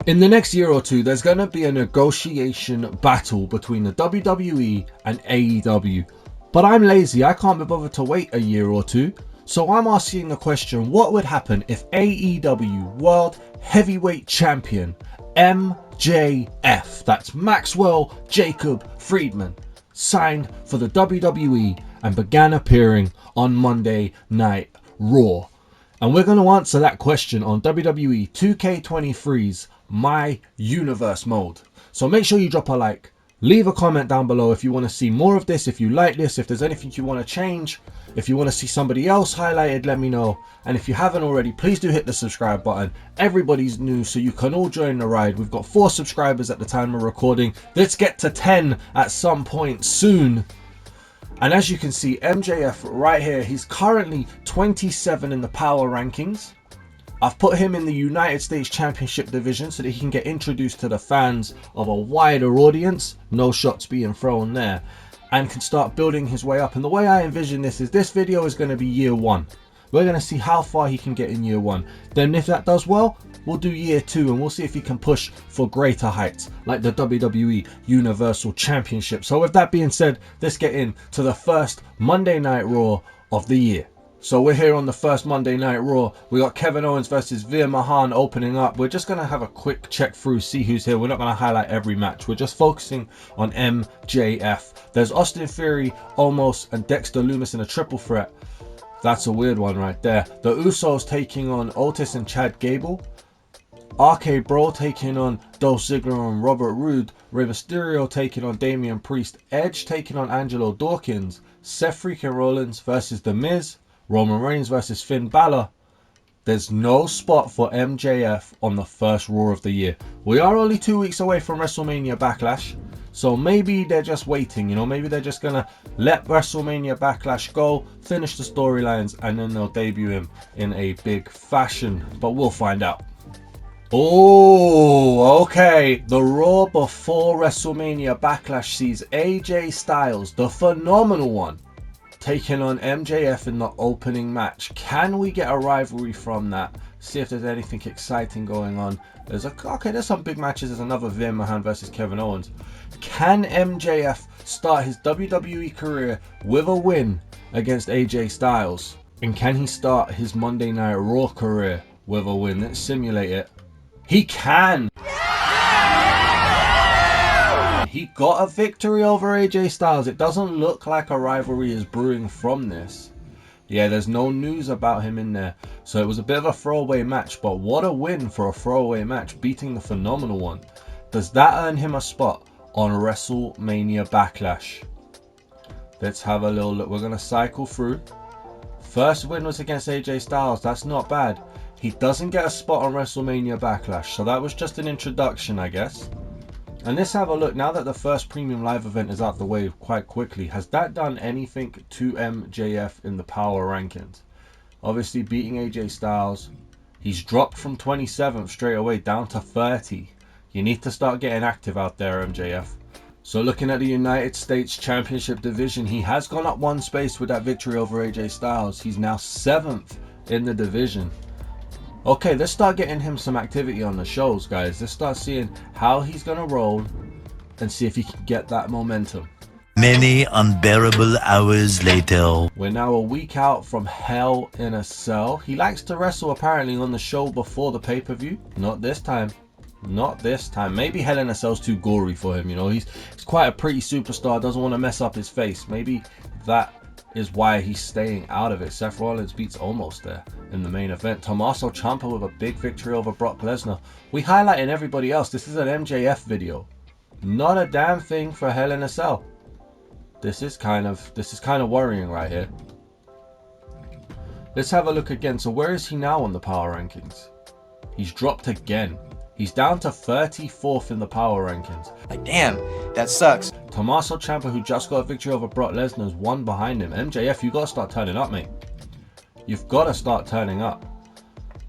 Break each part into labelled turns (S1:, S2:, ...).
S1: In the next year or two, there's going to be a negotiation battle between the WWE and AEW. But I'm lazy, I can't be bothered to wait a year or two. So I'm asking the question, what would happen if AEW World Heavyweight Champion MJF, that's Maxwell Jacob Friedman, signed for the WWE and began appearing on Monday Night Raw? And we're going to answer that question on WWE 2K23's MyUniverse mode. So make sure you drop a like, leave a comment down below if you want to see more of this, if you like this, if there's anything you want to change, if you want to see somebody else highlighted, let me know. And if you haven't already, please do hit the subscribe button. Everybody's new, so you can all join the ride. We've got 4 subscribers at the time of recording. Let's get to 10 at some point soon. And as you can see, MJF right here, he's currently 27 in the power rankings. I've put him in the United States Championship division so that he can get introduced to the fans of a wider audience. No shots being thrown there. And can start building his way up. And the way I envision this is this video is going to be year 1. We're going to see how far he can get in year 1. Then if that does well, we'll do year 2 and we'll see if he can push for greater heights like the WWE Universal Championship. So with that being said, let's get into the first Monday Night Raw of the year. So we're here on the first Monday Night Raw. We got Kevin Owens versus Veer Mahaan opening up. We're just going to have a quick check through, see who's here. We're not going to highlight every match. We're just focusing on MJF. There's Austin Theory, Omos, and Dexter Lumis in a triple threat. That's a weird one right there. The Usos taking on Otis and Chad Gable. RK Bro taking on Dolph Ziggler and Robert Roode. Rey Mysterio taking on Damian Priest. Edge taking on Angelo Dawkins. Seth freaking Rollins versus The Miz. Roman Reigns versus Finn Balor. There's no spot for MJF on the first Raw of the year. We are only 2 weeks away from WrestleMania Backlash. So maybe they're just waiting, you know, maybe they're just going to let WrestleMania Backlash go, finish the storylines, and then they'll debut him in a big fashion. But we'll find out. Oh, okay. The Raw before WrestleMania Backlash sees AJ Styles, the phenomenal one, taking on MJF in the opening match. Can we get a rivalry from that? See if there's anything exciting going on. There's some big matches. There's another Veer Mahaan versus Kevin Owens. Can MJF start his WWE career with a win against AJ Styles? And can he start his Monday Night Raw career with a win? Let's simulate it. He can! He got a victory over AJ Styles. It doesn't look like a rivalry is brewing from this. Yeah, there's no news about him in there. So it was a bit of a throwaway match, but what a win for a throwaway match, beating the phenomenal one. Does that earn him a spot on WrestleMania Backlash? Let's have a little look. We're going to cycle through. First win was against AJ Styles. That's not bad. He doesn't get a spot on WrestleMania Backlash. So that was just an introduction, I guess. And let's have a look. Now that the first premium live event is out the way quite quickly, has that done anything to MJF in the power rankings? Obviously beating AJ Styles. He's dropped from 27th straight away down to 30. You need to start getting active out there, MJF. So looking at the United States Championship division, he has gone up 1 space with that victory over AJ Styles. He's now 7th in the division. Okay, let's start getting him some activity on the shows, guys. Let's start seeing how he's going to roll and see if he can get that momentum.
S2: Many unbearable hours later.
S1: We're now a week out from Hell in a Cell. He likes to wrestle apparently on the show before the pay-per-view. Not this time. Not this time. Maybe Hell in a Cell's too gory for him, you know. He's quite a pretty superstar, doesn't want to mess up his face. Maybe that is why he's staying out of it. Seth Rollins beats Omos there in the main event. Tommaso Ciampa with a big victory over Brock Lesnar. We highlighting everybody else. This is an MJF video. Not a damn thing for Hell in a Cell. This is kind of worrying right here. Let's have a look again. So where is he now on the power rankings? He's dropped again. He's down to 34th in the power rankings.
S3: Like, damn, that sucks.
S1: Tommaso Ciampa, who just got a victory over Brock Lesnar, is 1 behind him. MJF, you got to start turning up, mate. You've got to start turning up.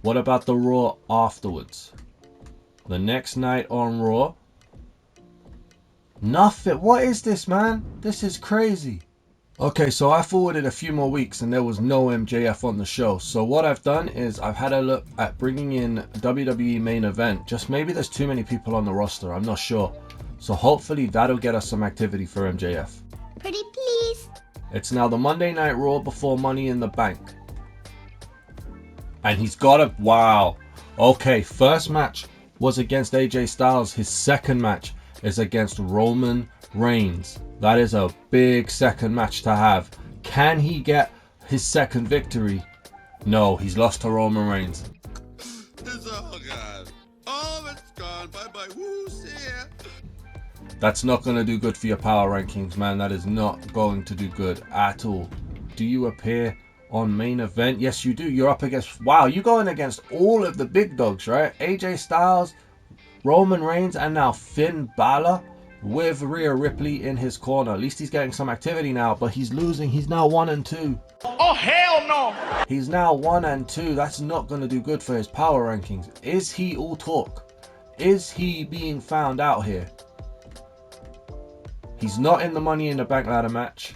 S1: What about the Raw afterwards? The next night on Raw? Nothing. What is this, man? This is crazy. Okay, so I forwarded a few more weeks and there was no MJF on the show. So what I've done is I've had a look at bringing in WWE main event. Just maybe there's too many people on the roster. I'm not sure. So hopefully that'll get us some activity for MJF.
S4: Pretty please.
S1: It's now the Monday Night Raw before Money in the Bank. And he's got a... Wow. Okay, first match was against AJ Styles. His second match is against Roman Reigns. That is a big second match to have. Can he get his second victory? No, he's lost to Roman Reigns.
S5: It's all gone. All it's gone. Bye-bye. Woo, see ya.
S1: That's not going to do good for your power rankings, man. That is not going to do good at all. Do you appear on main event? Yes, you do. You're up against... Wow, you're going against all of the big dogs, right? AJ Styles, Roman Reigns, and now Finn Balor with Rhea Ripley in his corner. At least he's getting some activity now, but he's losing. He's now 1-2.
S6: Oh, hell no!
S1: He's now 1-2. That's not going to do good for his power rankings. Is he all talk? Is he being found out here? He's not in the Money in the Bank ladder match.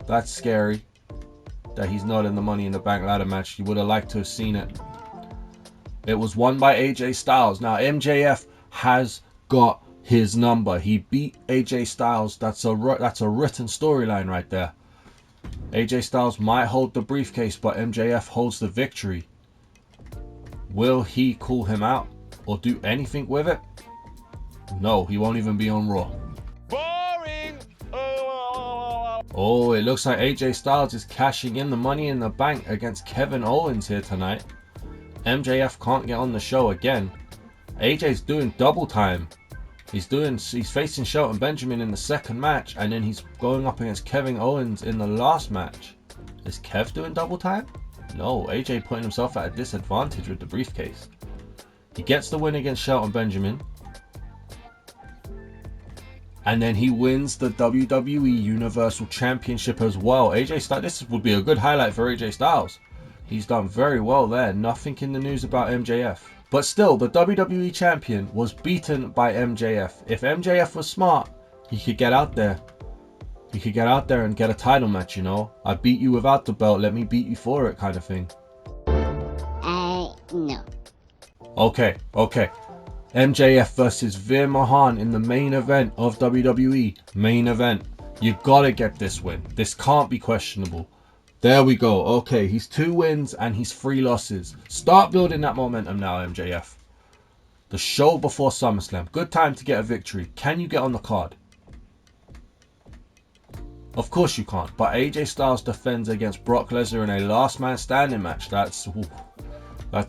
S1: That's scary that he's not in the Money in the Bank ladder match. You would have liked to have seen it. It was won by AJ Styles. Now MJF has got his number. He beat AJ Styles. That's a written storyline right there. AJ Styles might hold the briefcase, but MJF holds the victory. Will he call him out or do anything with it? No, he won't even be on Raw.
S6: Boring!
S1: Oh, it looks like AJ Styles is cashing in the Money in the Bank against Kevin Owens here tonight. MJF can't get on the show again. AJ's doing double time. He's facing Shelton Benjamin in the second match, and then he's going up against Kevin Owens in the last match. Is Kev doing double time? No, AJ putting himself at a disadvantage with the briefcase. He gets the win against Shelton Benjamin. And then he wins the WWE Universal Championship as well. AJ Styles, this would be a good highlight for AJ Styles. He's done very well there. Nothing in the news about MJF. But still, the WWE Champion was beaten by MJF. If MJF was smart, he could get out there. He could get out there and get a title match, you know. I beat you without the belt, let me beat you for it kind of thing.
S4: No.
S1: Okay. MJF versus Veer Mahan in the main event of WWE. Main event. You gotta get this win. This can't be questionable. There we go. Okay, he's 2 wins and he's 3 losses. Start building that momentum now, MJF. The show before SummerSlam. Good time to get a victory. Can you get on the card? Of course you can't. But AJ Styles defends against Brock Lesnar in a last man standing match. That's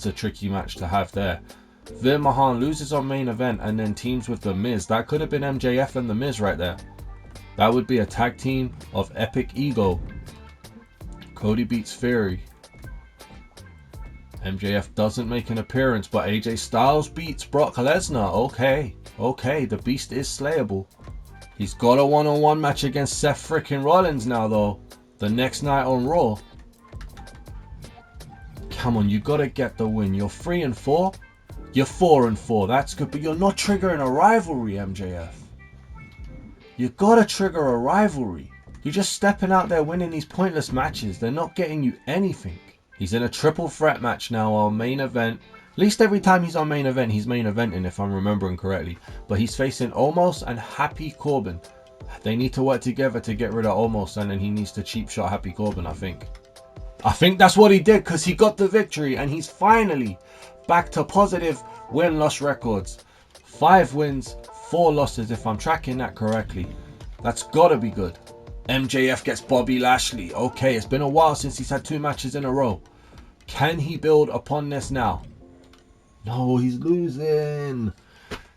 S1: a tricky match to have there. Veer Mahan loses on main event and then teams with The Miz. That could have been MJF and The Miz right there. That would be a tag team of epic ego. Cody beats Fury. MJF doesn't make an appearance, but AJ Styles beats Brock Lesnar. Okay, the beast is slayable. He's got a one-on-one match against Seth frickin' Rollins now though. The next night on Raw. Come on, you gotta get the win. You're 3-4. You're 4-4. That's good, but you're not triggering a rivalry, MJF. You gotta trigger a rivalry. You're just stepping out there winning these pointless matches. They're not getting you anything. He's in a triple threat match now on main event. At least every time he's on main event, he's main eventing if I'm remembering correctly. But he's facing Omos and Happy Corbin. They need to work together to get rid of Omos, and then he needs to cheap shot Happy Corbin, I think. I think that's what he did because he got the victory and he's finally back to positive win-loss records. 5 wins, 4 losses if I'm tracking that correctly. That's gotta be good. MJF gets Bobby Lashley. Okay, it's been a while since he's had 2 matches in a row. Can he build upon this now? No, he's losing.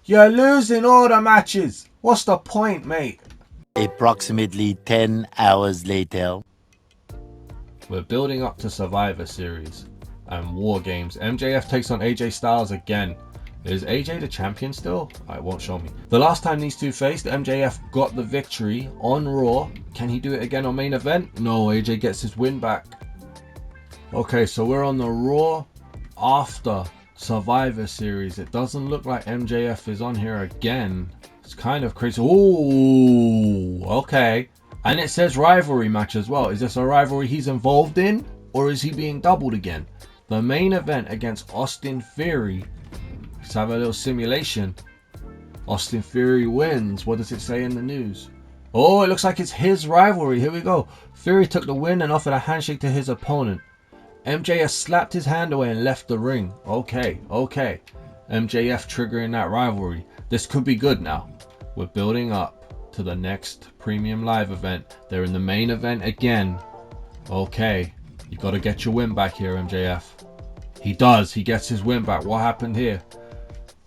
S1: You're losing all the matches. What's the point, mate?
S2: Approximately 10 hours later.
S1: We're building up to Survivor Series and War Games. MJF takes on AJ Styles again. Is AJ the champion still? It won't show me. The last time these two faced, MJF got the victory on Raw. Can he do it again on main event? No, AJ gets his win back. Okay, so we're on the Raw after Survivor Series. It doesn't look like MJF is on here again. It's kind of crazy. Ooh, okay. And it says rivalry match as well. Is this a rivalry he's involved in, or is he being doubled again? The main event against Austin Theory. Let's have a little simulation. Austin Theory wins. What does it say in the news? Oh, it looks like it's his rivalry. Here we go. Theory took the win and offered a handshake to his opponent. MJF slapped his hand away and left the ring. Okay. MJF triggering that rivalry. This could be good now. We're building up to the next premium live event. They're in the main event again. Okay, you got to get your win back here, MJF. He does. He gets his win back. What happened here?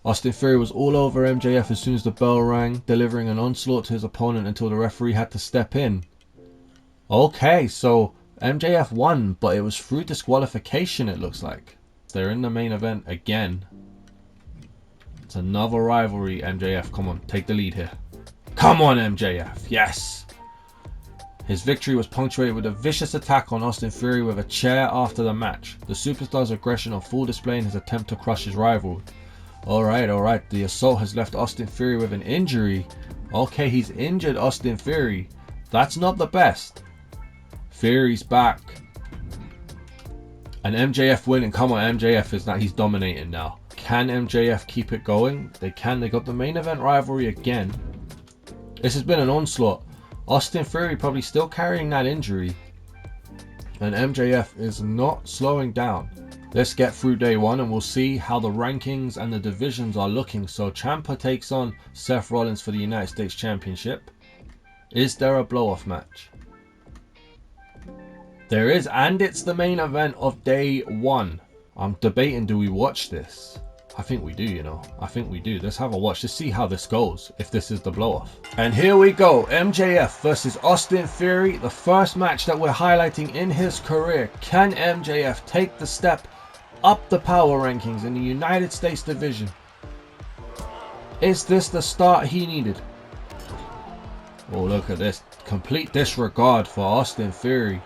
S1: Austin Theory was all over MJF as soon as the bell rang, delivering an onslaught to his opponent until the referee had to step in. Okay, so MJF won, but it was through disqualification, it looks like. They're in the main event again. It's another rivalry. MJF, come on, take the lead here. Come on, MJF. Yes. His victory was punctuated with a vicious attack on Austin Theory with a chair after the match. The superstar's aggression on full display in his attempt to crush his rival. Alright. The assault has left Austin Theory with an injury. Okay, he's injured Austin Theory. That's not the best. Theory's back. And MJF winning. Come on, MJF is not. He's dominating now. Can MJF keep it going? They can. They got the main event rivalry again. This has been an onslaught. Austin Theory probably still carrying that injury. And MJF is not slowing down. Let's get through day one and we'll see how the rankings and the divisions are looking. So Ciampa takes on Seth Rollins for the United States Championship. Is there a blow-off match? There is, and it's the main event of day one. I'm debating, do we watch this? I think we do, you know. I think we do. Let's have a watch to see how this goes, if this is the blow-off. And here we go. MJF versus Austin Theory. The first match that we're highlighting in his career. Can MJF take the step up the power rankings in the United States division? Is this the start he needed? Oh, look at this. Complete disregard for Austin Theory.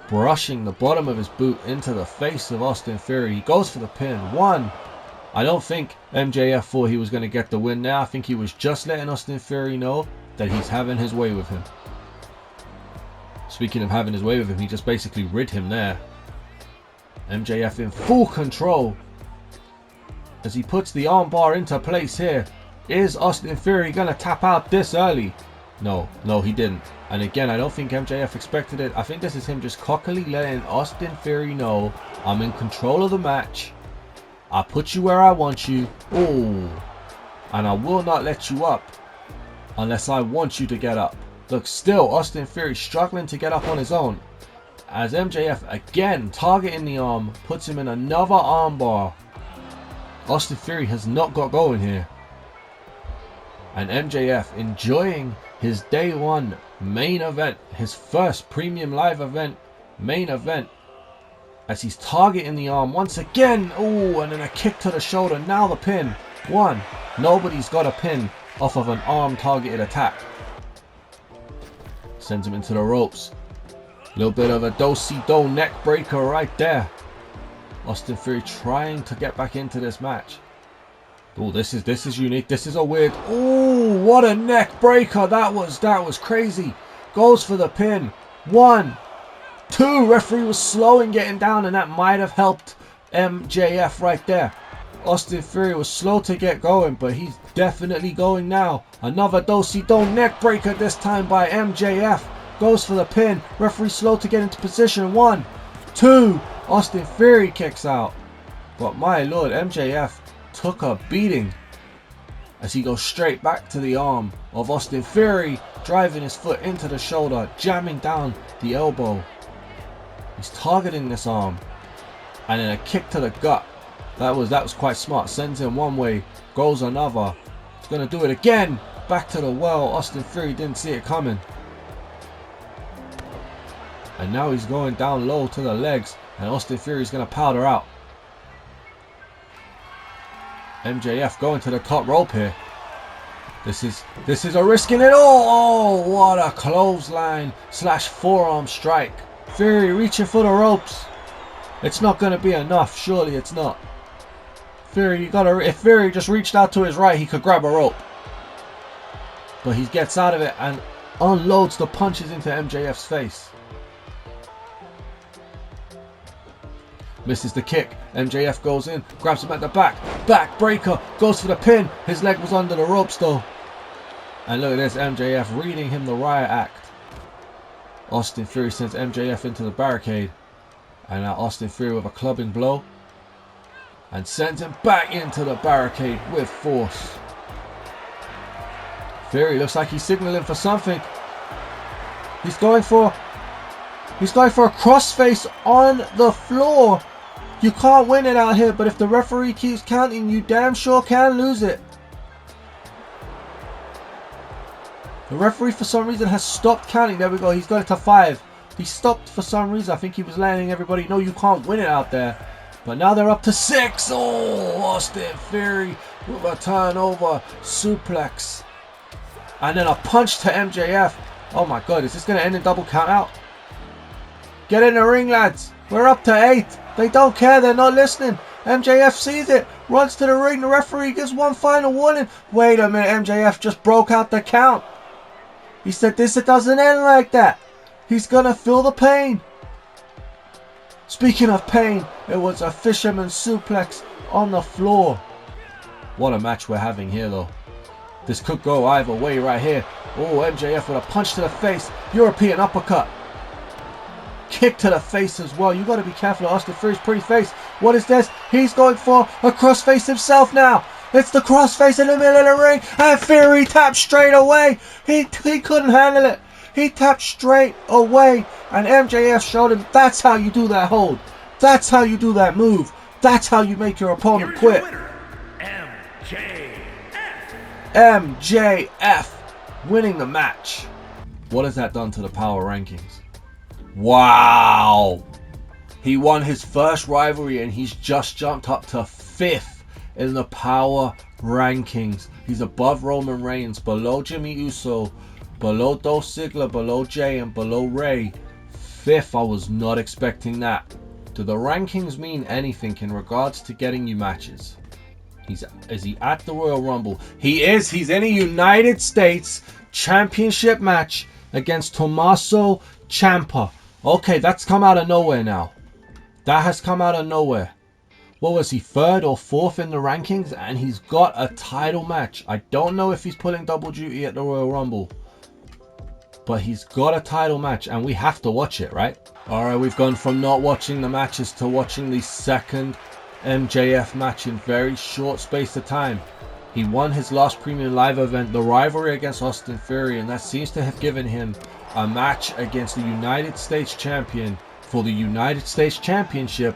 S1: Brushing the bottom of his boot into the face of Austin Theory. He goes for the pin. One. I don't think MJF thought he was going to get the win there. I think he was just letting Austin Theory know that he's having his way with him. Speaking of having his way with him, he just basically rid him there. MJF in full control as he puts the armbar into place here. Is Austin Theory going to tap out this early? No, he didn't. And again, I don't think MJF expected it. I think this is him just cockily letting Austin Theory know, I'm in control of the match. I put you where I want you. Oh, and I will not let you up unless I want you to get up. Look, still Austin Theory struggling to get up on his own. As MJF again targeting the arm, puts him in another armbar. Austin Theory has not got going here. And MJF enjoying his day one main event, his first premium live event, main event. As he's targeting the arm once again. Oh, and then a kick to the shoulder. Now the pin. One. Nobody's got a pin off of an arm targeted attack. Sends him into the ropes. Little bit of a do-si-do neck breaker right there. Austin Theory trying to get back into this match. Oh, this is unique. This is a weird. Oh, what a neck breaker. That was crazy. Goes for the pin. 1, 2. Referee was slow in getting down, and that might have helped MJF right there. Austin Theory was slow to get going, but he's definitely going now. Another do-si-do neck breaker, this time by MJF. Goes for the pin. Referee slow to get into position. 1, 2. Austin Theory kicks out. But my lord, MJF took a beating as he goes straight back to the arm of Austin Theory, driving his foot into the shoulder, jamming down the elbow. He's targeting this arm, and then a kick to the gut. That was quite smart. Sends him one way, goes another. He's gonna do it again. Back to the well. Austin Theory didn't see it coming, and now he's going down low to the legs, and Austin Theory's gonna powder out. MJF going to the top rope here. This is a risk in it all. Oh, what a clothesline / forearm strike. Theory reaching for the ropes. It's not going to be enough. Surely it's not. Theory, if Theory just reached out to his right, he could grab a rope. But he gets out of it, and unloads the punches into MJF's face. Misses the kick. MJF goes in, grabs him at the back. Back breaker, goes for the pin. His leg was under the ropes though. And look at this, MJF reading him the riot act. Austin Theory sends MJF into the barricade. And now Austin Theory with a clubbing blow. And sends him back into the barricade with force. Theory looks like he's signaling for something. He's going for a crossface on the floor. You can't win it out here, but if the referee keeps counting, you damn sure can lose it. The referee for some reason has stopped counting. There we go. He's got it to 5. He stopped for some reason. I think he was letting everybody know you can't win it out there. But now they're up to 6. Oh, Austin Theory with a turnover suplex. And then a punch to MJF. Oh my god, is this going to end in double count out? Get in the ring, lads. We're up to 8. They don't care. They're not listening. MJF sees it. Runs to the ring. The referee gives one final warning. Wait a minute. MJF just broke out the count. He said this doesn't end like that. He's going to feel the pain. Speaking of pain, it was a fisherman suplex on the floor. What a match we're having here though. This could go either way right here. Oh, MJF with a punch to the face. European uppercut. Kick to the face as well. You got to be careful of Austin Theory's pretty face. What is this? He's going for a crossface himself now. It's the crossface in the middle of the ring. And Theory tapped straight away. He couldn't handle it. He tapped straight away. And MJF showed him that's how you do that hold. That's how you do that move. That's how you make your opponent quit. MJF winning the match. What has that done to the power rankings? Wow. He won his first rivalry and he's just jumped up to 5th in the power rankings. He's above Roman Reigns, below Jimmy Uso, below Dolph Ziggler, below Jay, and below Ray. 5th, I was not expecting that. Do the rankings mean anything in regards to getting you matches? Is he at the Royal Rumble? He is. He's in a United States Championship match against Tommaso Ciampa. Okay, that's come out of nowhere now. That has come out of nowhere. What was he, 3rd or 4th in the rankings? And he's got a title match. I don't know if he's pulling double duty at the Royal Rumble. But he's got a title match and we have to watch it, right? Alright, we've gone from not watching the matches to watching the second MJF match in very short space of time. He won his last premium live event, the rivalry against Austin Theory, and that seems to have given him a match against the United States champion for the United States Championship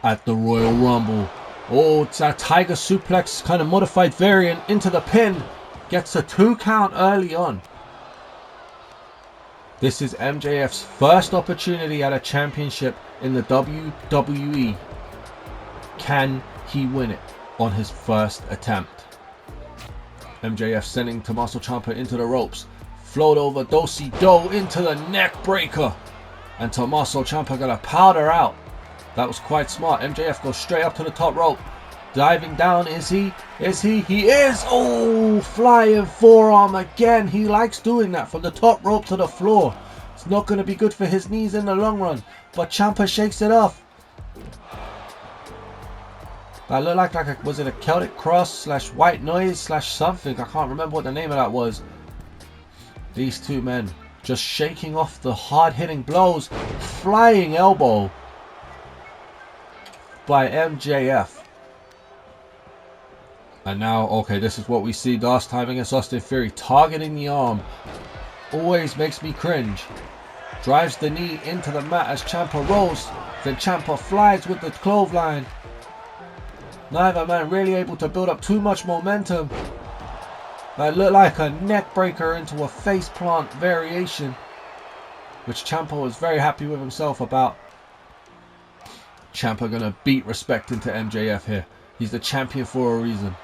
S1: at the Royal Rumble. Oh, it's a tiger suplex, kind of modified variant into the pin. Gets a 2 count early on. This is MJF's first opportunity at a championship in the WWE. Can he win it on his first attempt? MJF sending Tommaso Ciampa into the ropes. Float over Do-si-do into the neck breaker. And Tommaso Ciampa got a powder out. That was quite smart. MJF goes straight up to the top rope. Diving down, is he? Is he? He is! Oh, flying forearm again. He likes doing that from the top rope to the floor. It's not going to be good for his knees in the long run. But Ciampa shakes it off. That looked like a, was it a Celtic Cross slash White Noise slash something? I can't remember what the name of that was. These two men just shaking off the hard-hitting blows. Flying elbow by MJF. And now, okay, this is what we see last time against Austin Theory. Targeting the arm. Always makes me cringe. Drives the knee into the mat as Ciampa rolls. Then Ciampa flies with the clothesline. Neither man really able to build up too much momentum. That looked like a neck breaker into a face plant variation, which Ciampa was very happy with himself about. Ciampa gonna beat respect into MJF here. He's the champion for a reason.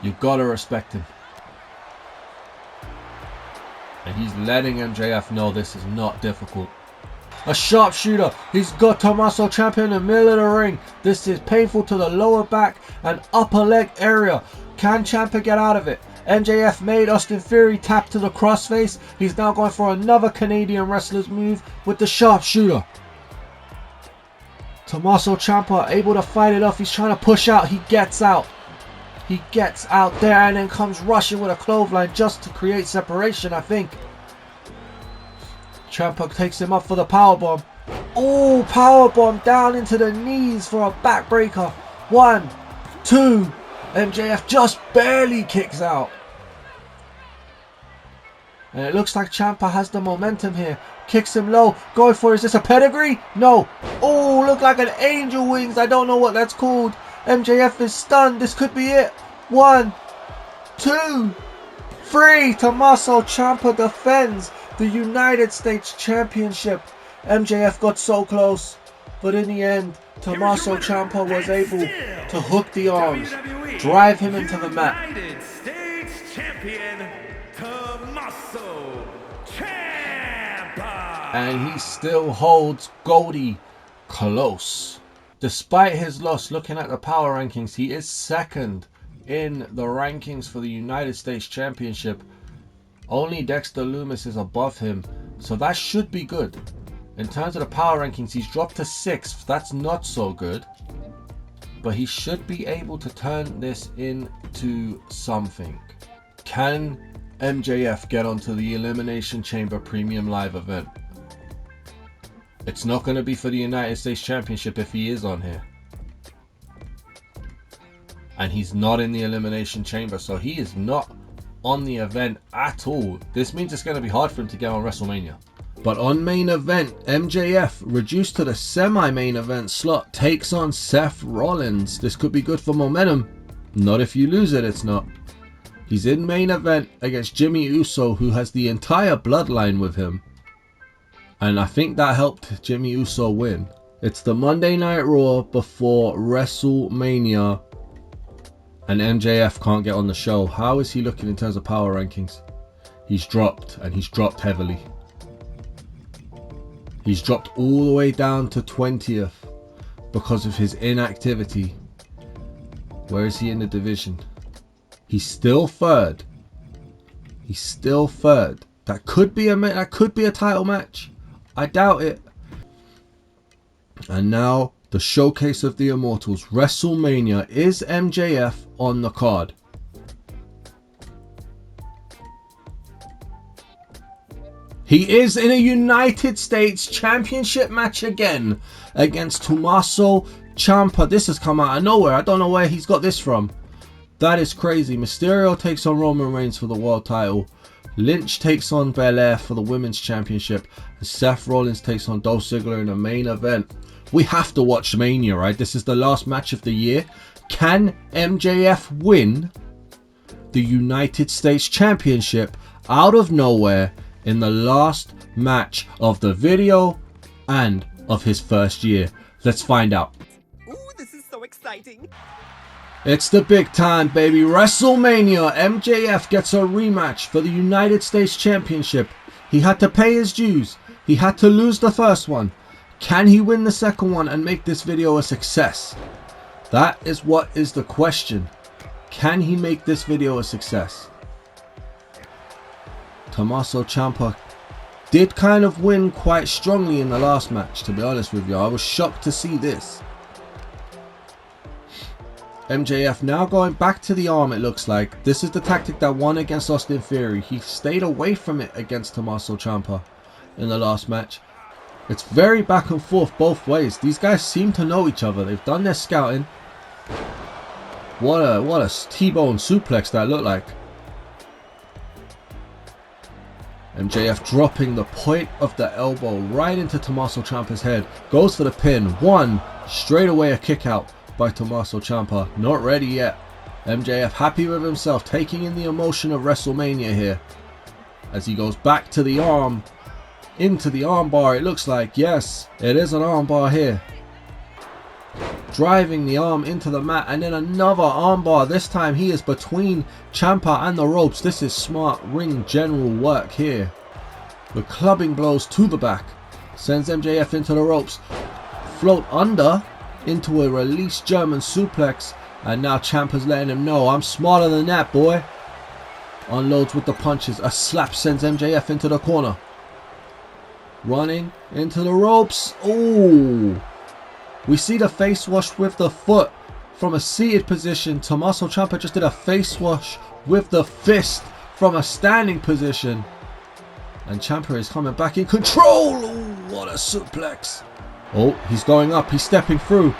S1: You gotta respect him. And he's letting MJF know this is not difficult. A sharpshooter. He's got Tommaso Ciampa in the middle of the ring. This is painful to the lower back and upper leg area. Can Ciampa get out of it? MJF made Austin Theory tap to the crossface. He's now going for another Canadian wrestler's move with the sharpshooter. Tommaso Ciampa able to fight it off. He's trying to push out. He gets out. He gets out there and then comes rushing with a clothesline just to create separation, I think. Ciampa takes him up for the powerbomb. Oh, powerbomb down into the knees for a backbreaker. 1, 2. MJF just barely kicks out. And it looks like Ciampa has the momentum here. Kicks him low. Going for, is this a pedigree? No. Oh, look like an angel wings. I don't know what that's called. MJF is stunned. This could be it. 1, 2, 3. Tommaso Ciampa defends the United States Championship. MJF got so close, but in the end, Tommaso Ciampa was able to hook the arms, drive him into the mat.
S6: United States Champion Tommaso Ciampa.
S1: And he still holds Goldie close. Despite his loss, looking at the power rankings, he is second in the rankings for the United States Championship. Only Dexter Lumis is above him, so that should be good. In terms of the power rankings, he's dropped to 6th. That's not so good. But he should be able to turn this into something. Can MJF get onto the Elimination Chamber Premium Live event? It's not going to be for the United States Championship if he is on here. And he's not in the Elimination Chamber, so he is not on the event at all. This means it's going to be hard for him to get on WrestleMania. But on main event, MJF, reduced to the semi-main event slot, takes on Seth Rollins. This could be good for momentum. Not if you lose it, it's not. He's in main event against Jimmy Uso, who has the entire bloodline with him. And I think that helped Jimmy Uso win. It's the Monday Night Raw before WrestleMania. And MJF can't get on the show. How is he looking in terms of power rankings? He's dropped, and he's dropped heavily. He's dropped all the way down to 20th because of his inactivity. Where is he in the division? He's still 3rd. He's still 3rd. That could be a title match. I doubt it. And now the showcase of the Immortals, WrestleMania. Is MJF on the card? He is in a United States Championship match again against Tommaso Ciampa. This has come out of nowhere. I don't know where he's got this from. That is crazy. Mysterio takes on Roman Reigns for the world title. Lynch takes on Belair for the Women's Championship. And Seth Rollins takes on Dolph Ziggler in the main event. We have to watch Mania, right? This is the last match of the year. Can MJF win the United States Championship out of nowhere in the last match of the video and of his first year? Let's find out.
S4: Ooh, this is so exciting.
S1: It's the big time, baby. WrestleMania. MJF gets a rematch for the United States Championship. He had to pay his dues. He had to lose the first one. Can he win the second one and make this video a success? That is what is the question. Can he make this video a success? Tommaso Ciampa did kind of win quite strongly in the last match, to be honest with you. I was shocked to see this. MJF now going back to the arm, it looks like. This is the tactic that won against Austin Theory. He stayed away from it against Tommaso Ciampa in the last match. It's very back and forth both ways. These guys seem to know each other. They've done their scouting. What a T-bone suplex that looked like. MJF dropping the point of the elbow right into Tommaso Ciampa's head. Goes for the pin. 1. Straight away a kick out by Tommaso Ciampa. Not ready yet. MJF happy with himself, taking in the emotion of WrestleMania here. As he goes back to the arm. Into the armbar, it looks like. Yes, it is an armbar here. Driving the arm into the mat, and then another armbar. This time he is between Ciampa and the ropes. This is smart ring general work here. The clubbing blows to the back. Sends MJF into the ropes. Float under into a release German suplex. And now Ciampa's letting him know, I'm smarter than that, boy. unloads with the punches. A slap sends MJF into the corner. Running into the ropes. Oh, we see the face wash with the foot from a seated position. Tommaso Ciampa just did a face wash with the fist from a standing position. And Ciampa is coming back in control. Oh, what a suplex. Oh, he's going up. He's stepping through.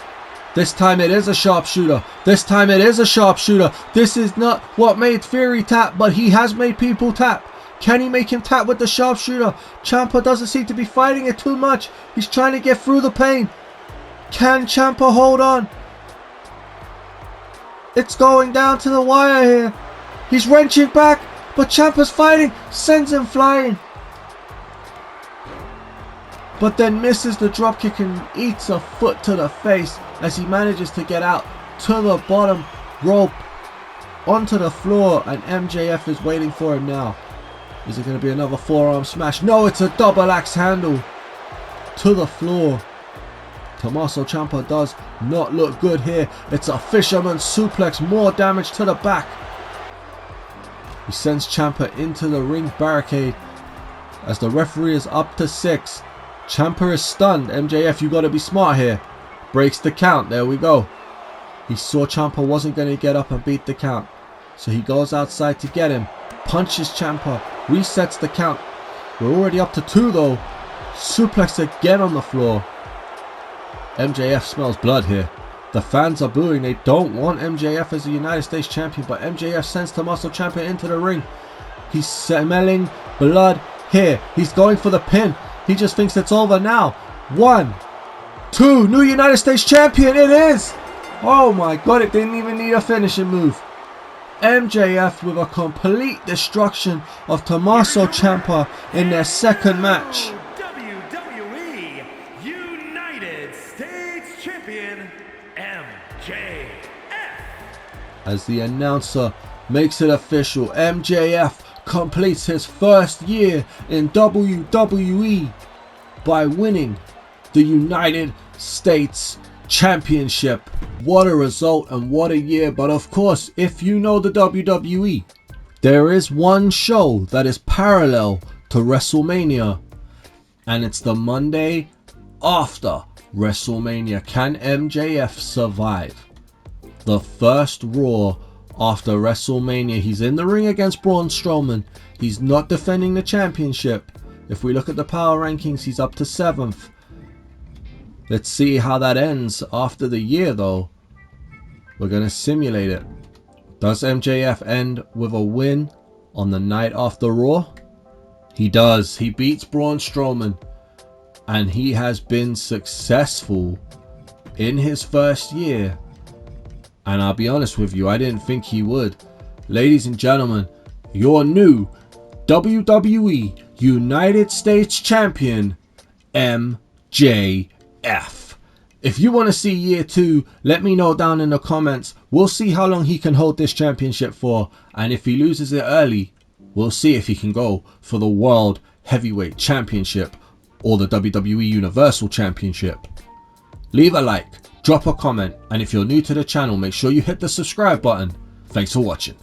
S1: This time it is a sharpshooter. This time it is a sharpshooter. This is not what made Theory tap, but he has made people tap. Can he make him tap with the sharpshooter? Ciampa doesn't seem to be fighting it too much. He's trying to get through the pain. Can Ciampa hold on? It's going down to the wire here. He's wrenching back, but Ciampa's fighting. Sends him flying. But then misses the dropkick and eats a foot to the face as he manages to get out to the bottom rope onto the floor, and MJF is waiting for him now. Is it going to be another forearm smash? No, it's a double axe handle to the floor. Tommaso Ciampa does not look good here. It's a fisherman suplex, more damage to the back. He sends Ciampa into the ring barricade as the referee is up to 6. Ciampa is stunned. MJF, you got to be smart here. Breaks the count. There we go. He saw Ciampa wasn't going to get up and beat the count, so he goes outside to get him. Punches Ciampa. Resets the count. We're already up to 2 though. Suplex again on the floor. MJF smells blood here. The fans are booing. They don't want MJF as the United States champion, but MJF sends Tommaso Ciampa into the ring. He's smelling blood here. He's going for the pin. He just thinks it's over now. 1, 2, new United States champion. It is. Oh my god, it didn't even need a finishing move. MJF with a complete destruction of Tommaso Ciampa in their second match.
S6: WWE United States Champion MJF.
S1: As the announcer makes it official, MJF completes his first year in WWE by winning the United States Championship. What a result and what a year. But of course, if you know the WWE, there is one show that is parallel to WrestleMania, and it's the Monday after WrestleMania. Can MJF survive the first Raw after WrestleMania? He's in the ring against Braun Strowman. He's not defending the championship. If we look at the power rankings, he's up to 7th. Let's see how that ends after the year though. We're going to simulate it. Does MJF end with a win on the night after Raw? He does. He beats Braun Strowman, and he has been successful in his first year. And I'll be honest with you, I didn't think he would. Ladies and gentlemen, your new WWE United States Champion, MJF. If you want to see year 2, let me know down in the comments. We'll see how long he can hold this championship for. And if he loses it early, we'll see if he can go for the World Heavyweight Championship or the WWE Universal Championship. Leave a like, drop a comment, and if you're new to the channel, make sure you hit the subscribe button. Thanks for watching.